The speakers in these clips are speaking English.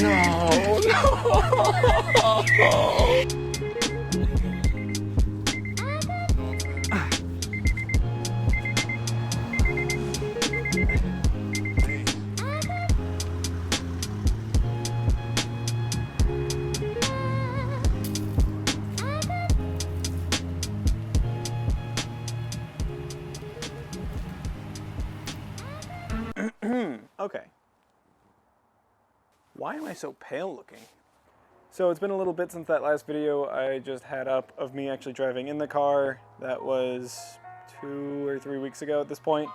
No, no. Okay. Why am I so pale looking? So it's been a little bit since that last video I just had up of me actually driving in the car. That was 2 or 3 weeks ago at this point.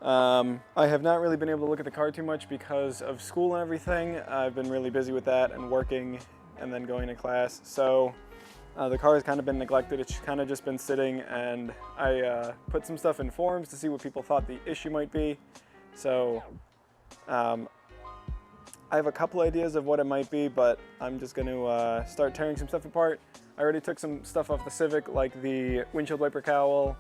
I have not really been able to look at the car too much because of school and everything. I've been really busy with that and working and then going to class. So the car has kind of been neglected. It's kind of just been sitting, and I put some stuff in forums to see what people thought the issue might be. So I have a couple ideas of what it might be, but I'm just going to start tearing some stuff apart. I already took some stuff off the Civic, like the windshield wiper cowl,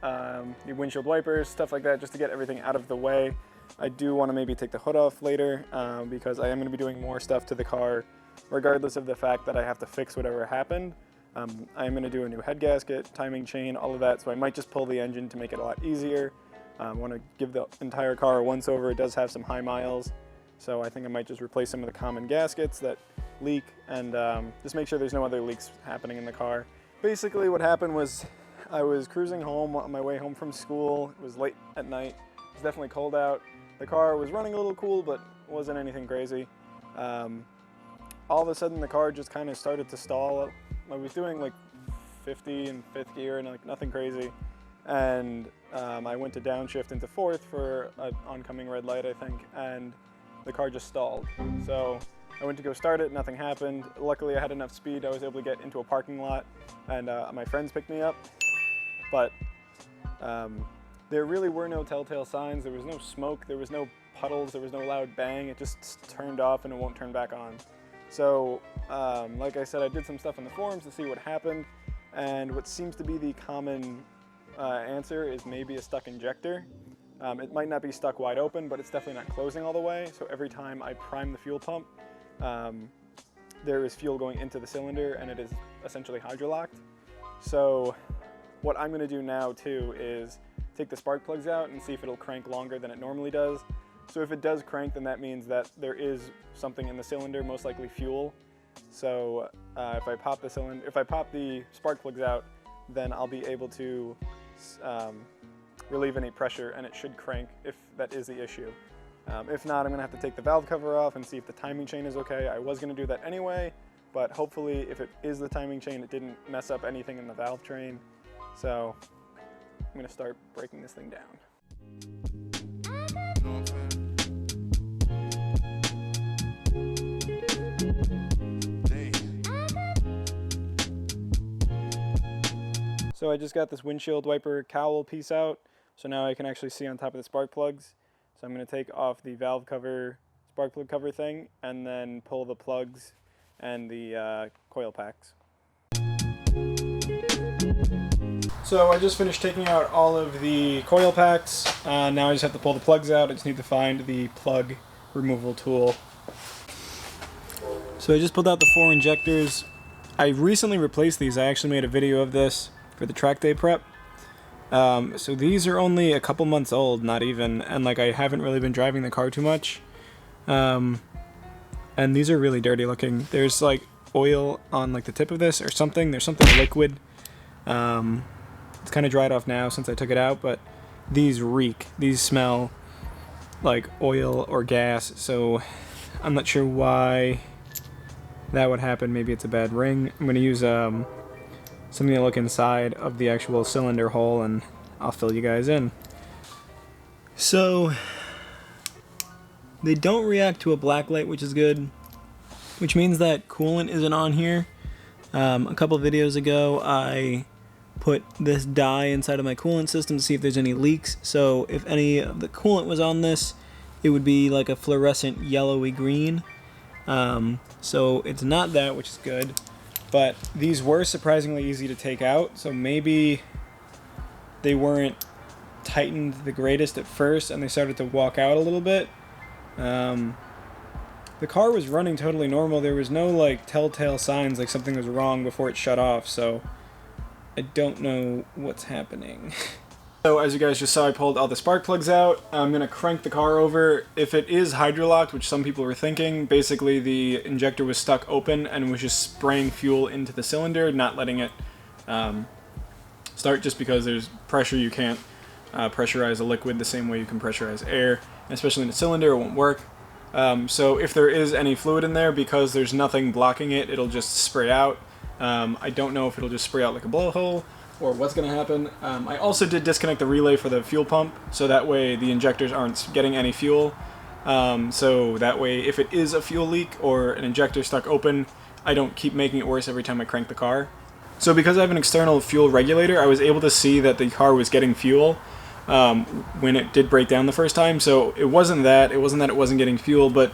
the windshield wipers, stuff like that, just to get everything out of the way. I do want to maybe take the hood off later because I am going to be doing more stuff to the car, regardless of the fact that I have to fix whatever happened. I am going to do a new head gasket, timing chain, all of that, so I might just pull the engine to make it a lot easier. I want to give the entire car a once-over. It does have some high miles, so I think I might just replace some of the common gaskets that leak and just make sure there's no other leaks happening in the car. Basically what happened was I was cruising home on my way home from school. It was late at night. It was definitely cold out. The car was running a little cool, but wasn't anything crazy. All of a sudden the car just kind of started to stall. I was doing like 50 in fifth gear and like nothing crazy. And I went to downshift into fourth for an oncoming red light, I think, and the car just stalled. So I went to go start it, nothing happened. Luckily I had enough speed, I was able to get into a parking lot, and my friends picked me up. But there really were no telltale signs. There was no smoke, there was no puddles, there was no loud bang. It just turned off and it won't turn back on. So like I said, I did some stuff in the forums to see what happened, and what seems to be the common answer is maybe a stuck injector. It might not be stuck wide open, but it's definitely not closing all the way. So every time I prime the fuel pump, there is fuel going into the cylinder and it is essentially hydrolocked. So what I'm going to do now too is take the spark plugs out and see if it'll crank longer than it normally does. So if it does crank, then that means that there is something in the cylinder, most likely fuel. So if I pop the spark plugs out, then I'll be able to relieve any pressure and it should crank if that is the issue. If not, I'm going to have to take the valve cover off and see if the timing chain is okay. I was going to do that anyway, but hopefully if it is the timing chain, it didn't mess up anything in the valve train. So I'm going to start breaking this thing down. So I just got this windshield wiper cowl piece out, so now I can actually see on top of the spark plugs. So I'm going to take off the valve cover, spark plug cover thing, and then pull the plugs and the coil packs. So I just finished taking out all of the coil packs. Now I just have to pull the plugs out. I just need to find the plug removal tool. So I just pulled out the 4 injectors. I recently replaced these. I actually made a video of this for the track day prep. So these are only a couple months old, not even, and like I haven't really been driving the car too much. And these are really dirty looking. There's like oil on like the tip of this or something. There's something liquid. It's kind of dried off now since I took it out, but these reek. These smell like oil or gas, so I'm not sure why that would happen. Maybe it's a bad ring. I'm going to use something to look inside of the actual cylinder hole, and I'll fill you guys in. So they don't react to a black light, which is good, which means that coolant isn't on here. A couple videos ago I put this dye inside of my coolant system to see if there's any leaks. So if any of the coolant was on this, it would be like a fluorescent yellowy green. So it's not that, which is good. But these were surprisingly easy to take out, so maybe they weren't tightened the greatest at first and they started to walk out a little bit. the car was running totally normal. There was no like telltale signs like something was wrong before it shut off, so I don't know what's happening. So as you guys just saw, I pulled all the spark plugs out. I'm going to crank the car over. If it is hydrolocked, which some people were thinking, basically the injector was stuck open and was just spraying fuel into the cylinder, not letting it start, just because there's pressure. You can't pressurize a liquid the same way you can pressurize air, especially in a cylinder. It won't work. So if there is any fluid in there, because there's nothing blocking it, it'll just spray out. I don't know if it'll just spray out like a blowhole or what's going to happen. I also did disconnect the relay for the fuel pump, so that way the injectors aren't getting any fuel. So that way, if it is a fuel leak or an injector stuck open, I don't keep making it worse every time I crank the car. So because I have an external fuel regulator, I was able to see that the car was getting fuel when it did break down the first time. So it wasn't that it wasn't getting fuel, but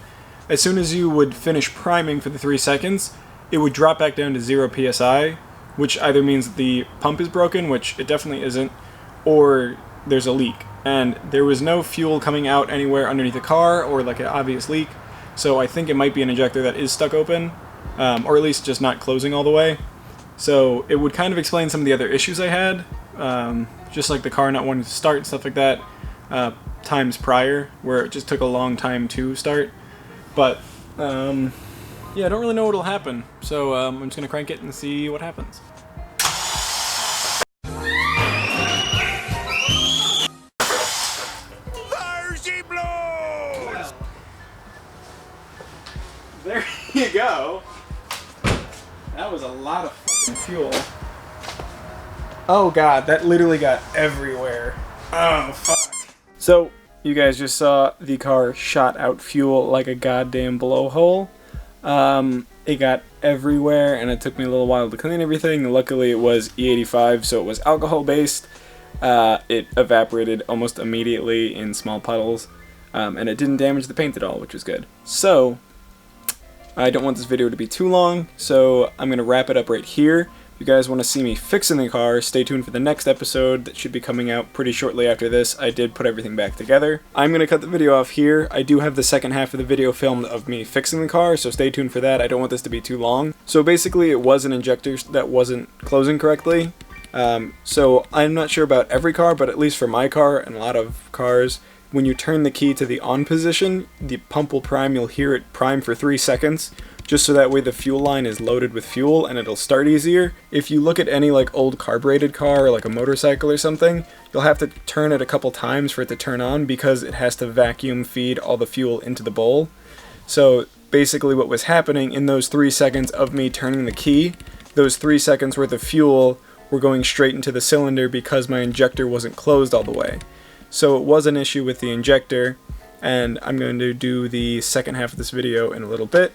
as soon as you would finish priming for the 3 seconds, it would drop back down to 0 psi, which either means that the pump is broken, which it definitely isn't, or there's a leak. And there was no fuel coming out anywhere underneath the car or like an obvious leak, so I think it might be an injector that is stuck open, or at least just not closing all the way. So it would kind of explain some of the other issues I had, just like the car not wanting to start and stuff like that, times prior, where it just took a long time to start. But yeah, I don't really know what'll happen, so I'm just gonna crank it and see what happens. There you go. That was a lot of fucking fuel. Oh god, that literally got everywhere. Oh fuck. So, you guys just saw the car shot out fuel like a goddamn blowhole. It got everywhere, and it took me a little while to clean everything. Luckily it was E85, so it was alcohol based. It evaporated almost immediately in small puddles, and it didn't damage the paint at all, which was good. So I don't want this video to be too long, so I'm going to wrap it up right here. If you guys want to see me fixing the car, stay tuned for the next episode that should be coming out pretty shortly after this. I did put everything back together. I'm going to cut the video off here. I do have the second half of the video filmed of me fixing the car, so stay tuned for that. I don't want this to be too long. So basically it was an injector that wasn't closing correctly. So I'm not sure about every car, but at least for my car and a lot of cars, when you turn the key to the on position, the pump will prime. You'll hear it prime for 3 seconds, just so that way the fuel line is loaded with fuel and it'll start easier. If you look at any like old carbureted car or like a motorcycle or something, you'll have to turn it a couple times for it to turn on, because it has to vacuum feed all the fuel into the bowl. So basically what was happening in those 3 seconds of me turning the key, those 3 seconds worth of fuel were going straight into the cylinder because my injector wasn't closed all the way. So it was an issue with the injector, and I'm going to do the second half of this video in a little bit.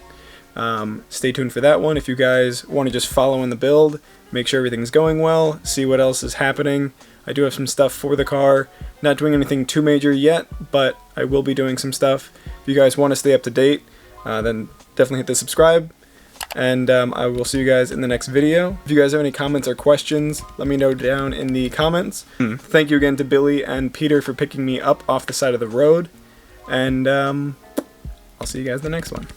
Stay tuned for that one. If you guys want to just follow in the build, make sure everything's going well, see what else is happening. I do have some stuff for the car. Not doing anything too major yet, but I will be doing some stuff. If you guys want to stay up to date, then definitely hit the subscribe. And I will see you guys in the next video. If you guys have any comments or questions, let me know down in the comments. Thank you again to Billy and Peter for picking me up off the side of the road. And I'll see you guys in the next one.